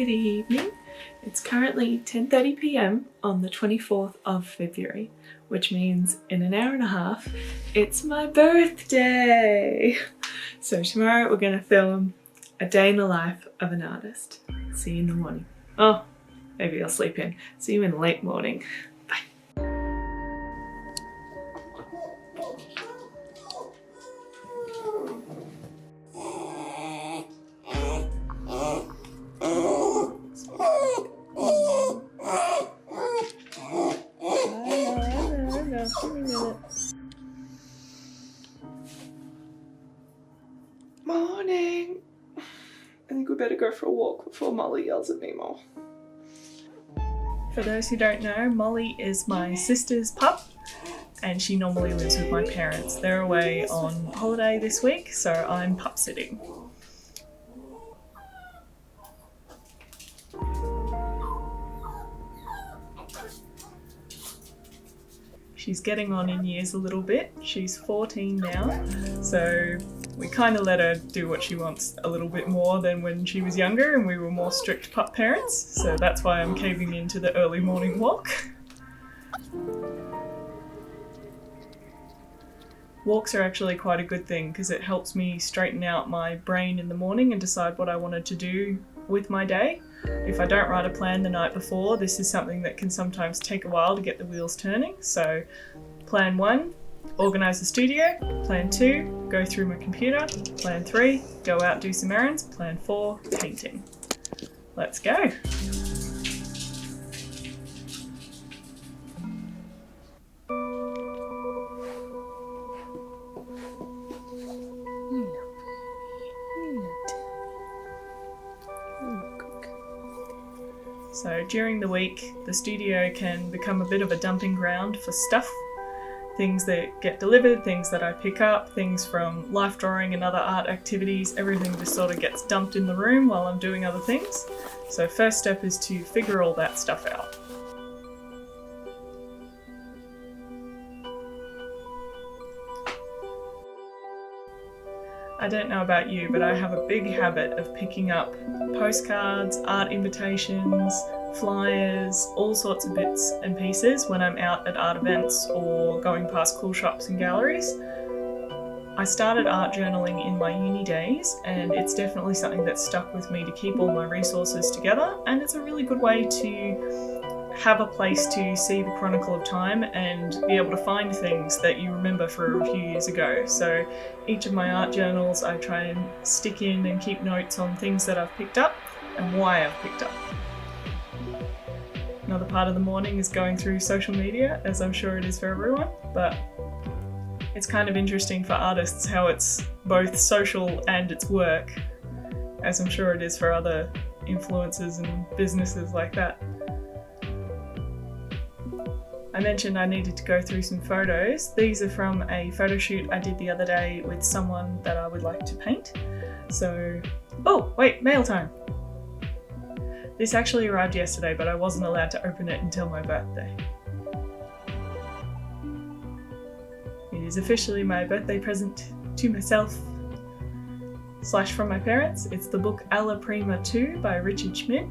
Good evening. It's currently 10:30 p.m. on the 24th of February, which means in an hour and a half, it's my birthday. So tomorrow we're going to film a day in the life of an artist. See you in the morning. Oh, maybe I'll sleep in. See you in late morning. Bye. Morning. I think we better go for a walk before Molly yells at me more. For those who don't know, Molly is my sister's pup and she normally lives with my parents. They're away on holiday this week, so I'm pup sitting. She's getting on in years a little bit. She's 14 now, so we kind of let her do what she wants a little bit more than when she was younger and we were more strict pup parents, so that's why I'm caving into the early morning walk. Walks are actually quite a good thing because it helps me straighten out my brain in the morning and decide what I wanted to do with my day. If I don't write a plan the night before, this is something that can sometimes take a while to get the wheels turning. So plan 1, organise the studio. Plan 2, go through my computer. Plan 3, go out, do some errands. Plan 4, painting. Let's go. So during the week, the studio can become a bit of a dumping ground for stuff. Things that get delivered, things that I pick up, things from life drawing and other art activities, everything just sort of gets dumped in the room while I'm doing other things. So first step is to figure all that stuff out. I don't know about you, but I have a big habit of picking up postcards, art invitations, flyers, all sorts of bits and pieces when I'm out at art events or going past cool shops and galleries. I started art journaling in my uni days and it's definitely something that's stuck with me to keep all my resources together, and it's a really good way to have a place to see the chronicle of time and be able to find things that you remember from a few years ago. So each of my art journals I try and stick in and keep notes on things that I've picked up and why I've picked up. Another part of the morning is going through social media, as I'm sure it is for everyone, but it's kind of interesting for artists how it's both social and it's work, as I'm sure it is for other influencers and businesses like that. I mentioned I needed to go through some photos. These are from a photo shoot I did the other day with someone that I would like to paint. So, oh wait, mail time. This actually arrived yesterday, but I wasn't allowed to open it until my birthday. It is officially my birthday present to myself / from my parents. It's the book Alla Prima 2 by Richard Schmidt.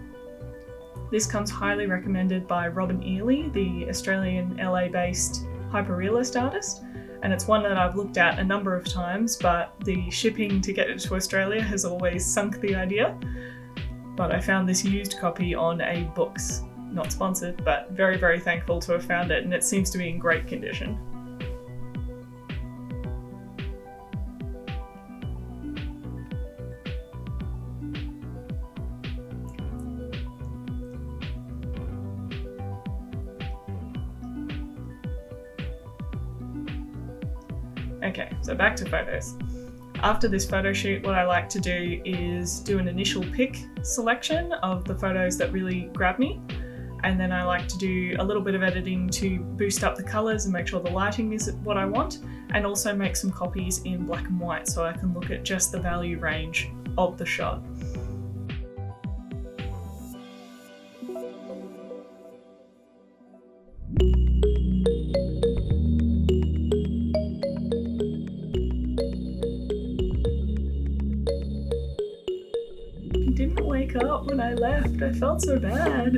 This comes highly recommended by Robin Ely, the Australian LA-based hyperrealist artist, and it's one that I've looked at a number of times, but the shipping to get it to Australia has always sunk the idea. But I found this used copy on a Books, not sponsored, but very, very thankful to have found it, and it seems to be in great condition. Okay, so back to photos. After this photo shoot, what I like to do is do an initial pick selection of the photos that really grab me, and then I like to do a little bit of editing to boost up the colours and make sure the lighting is what I want, and also make some copies in black and white so I can look at just the value range of the shot. wake up when I left. I felt so bad.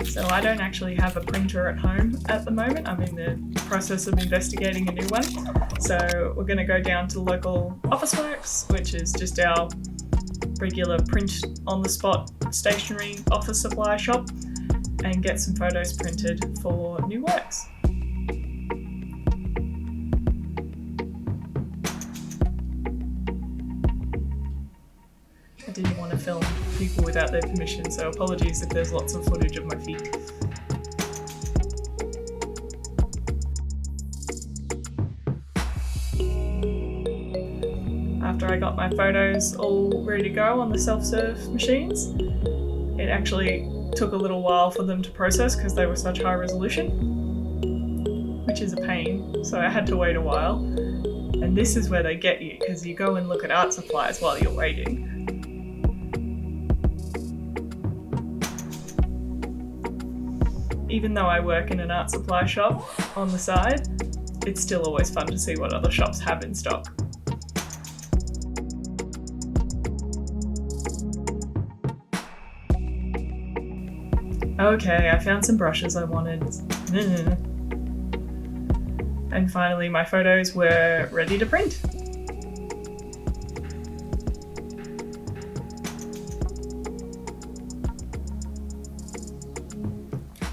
So I don't actually have a printer at home at the moment. I'm in the process of investigating a new one. So we're going to go down to local Officeworks, which is just our regular print on the spot stationery office supply shop, and get some photos printed for new works. I didn't want to film people without their permission, so apologies if there's lots of footage of my feet. After I got my photos all ready to go on the self-serve machines, it actually took a little while for them to process because they were such high resolution, which is a pain, so I had to wait a while. And this is where they get you, because you go and look at art supplies while you're waiting. Even though I work in an art supply shop on the side, it's still always fun to see what other shops have in stock. Okay, I found some brushes I wanted. And finally my photos were ready to print.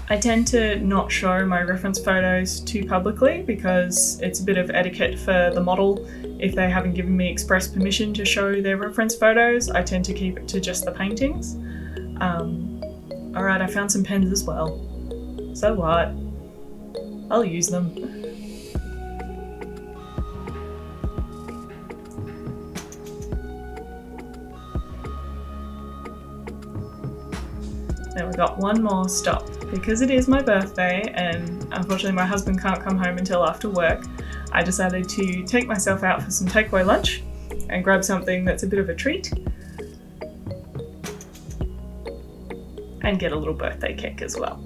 I tend to not show my reference photos too publicly because it's a bit of etiquette for the model. If they haven't given me express permission to show their reference photos, I tend to keep it to just the paintings. Alright, I found some pens as well. So what? I'll use them. Now we've got one more stop. Because it is my birthday and unfortunately my husband can't come home until after work, I decided to take myself out for some takeaway lunch and grab something that's a bit of a treat and get a little birthday cake as well.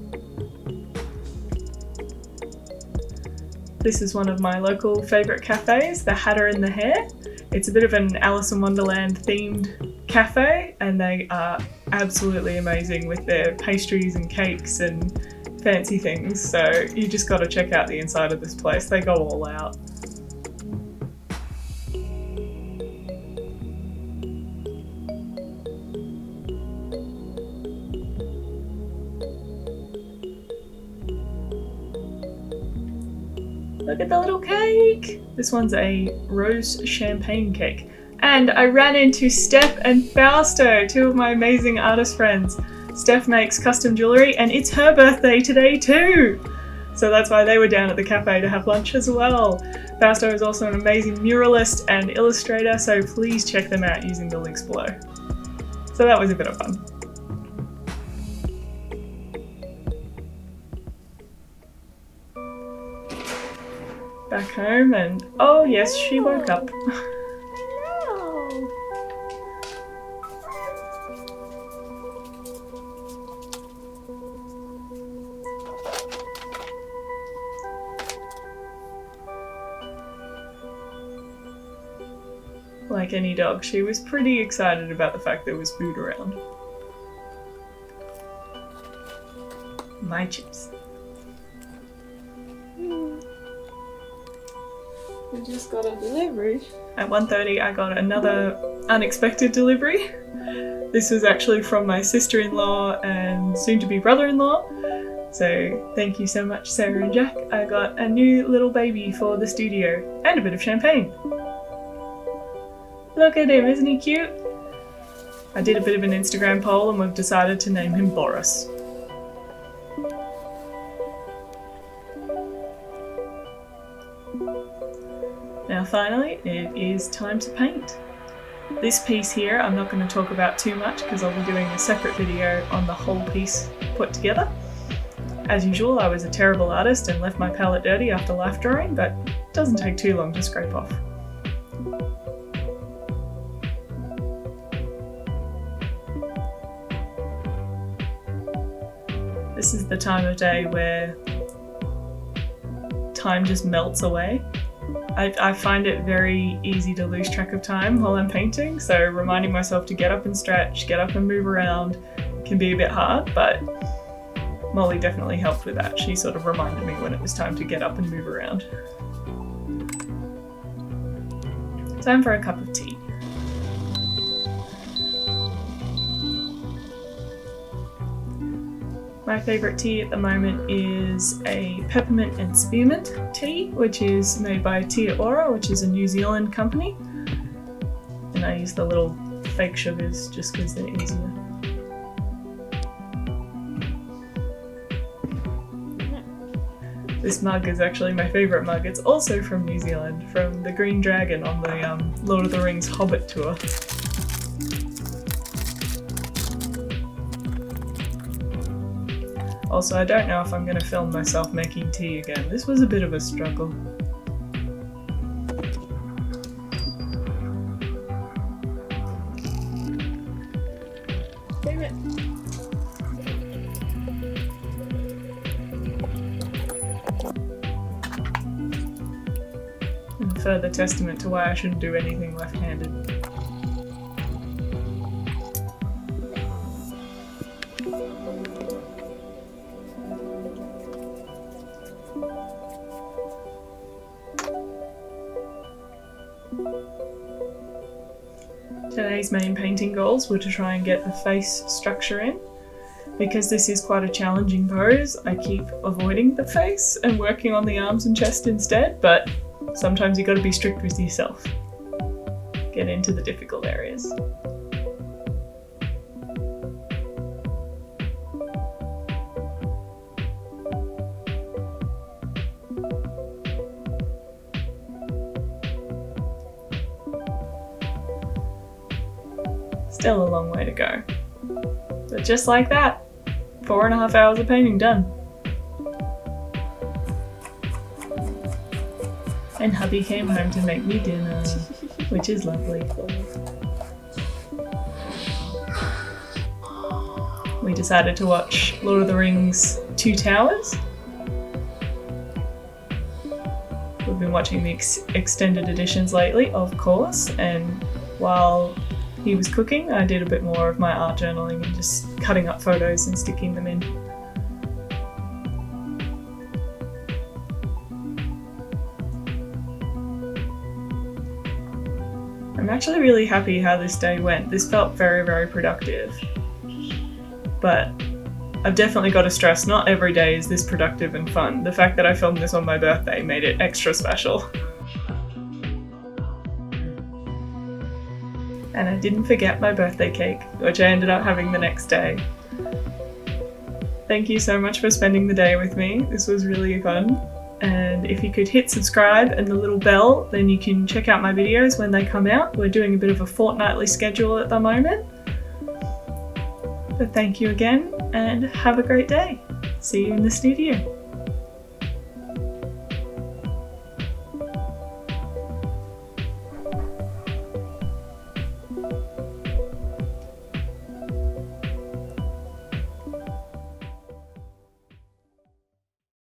This is one of my local favourite cafes, the Hatter and the Hare. It's a bit of an Alice in Wonderland themed cafe and they are absolutely amazing with their pastries and cakes and fancy things, so you just got to check out the inside of this place. They go all out. Look at the little cake! This one's a rose champagne cake. And I ran into Steph and Fausto, two of my amazing artist friends. Steph makes custom jewellery and it's her birthday today too! So that's why they were down at the cafe to have lunch as well. Fausto is also an amazing muralist and illustrator, so please check them out using the links below. So that was a bit of fun. Back home and oh yes, she woke up. Like any dog, she was pretty excited about the fact there was food around. My chips. We just got a delivery. At 1:30 I got another unexpected delivery. This was actually from my sister-in-law and soon-to-be brother-in-law. So thank you so much, Sarah and Jack. I got a new little baby for the studio and a bit of champagne. Look at him, isn't he cute? I did a bit of an Instagram poll and we've decided to name him Boris. Now finally, it is time to paint. This piece here I'm not going to talk about too much because I'll be doing a separate video on the whole piece put together. As usual, I was a terrible artist and left my palette dirty after life drawing, but it doesn't take too long to scrape off. This is the time of day where time just melts away. I find it very easy to lose track of time while I'm painting, so reminding myself to get up and stretch, get up and move around can be a bit hard, but Molly definitely helped with that. She sort of reminded me when it was time to get up and move around. Time for a cup of tea. My favourite tea at the moment is a peppermint and spearmint tea, which is made by DITL, which is a New Zealand company. And I use the little fake sugars just because they're easier. This mug is actually my favourite mug. It's also from New Zealand, from the Green Dragon on the Lord of the Rings Hobbit tour. Also, I don't know if I'm going to film myself making tea again. This was a bit of a struggle. Damn it. And further testament to why I shouldn't do anything left-handed. Today's main painting goals were to try and get the face structure in. Because this is quite a challenging pose, I keep avoiding the face and working on the arms and chest instead, but sometimes you've got to be strict with yourself. Get into the difficult areas. Still a long way to go. But just like that, 4.5 hours of painting done. And hubby came home to make me dinner, which is lovely. We decided to watch Lord of the Rings Two Towers. We've been watching the extended editions lately, of course, and while he was cooking, I did a bit more of my art journaling and just cutting up photos and sticking them in. I'm actually really happy how this day went. This felt very, very productive. But I've definitely got to stress, not every day is this productive and fun. The fact that I filmed this on my birthday made it extra special. And I didn't forget my birthday cake, which I ended up having the next day. Thank you so much for spending the day with me. This was really fun. And if you could hit subscribe and the little bell, then you can check out my videos when they come out. We're doing a bit of a fortnightly schedule at the moment. But thank you again and have a great day. See you in the studio.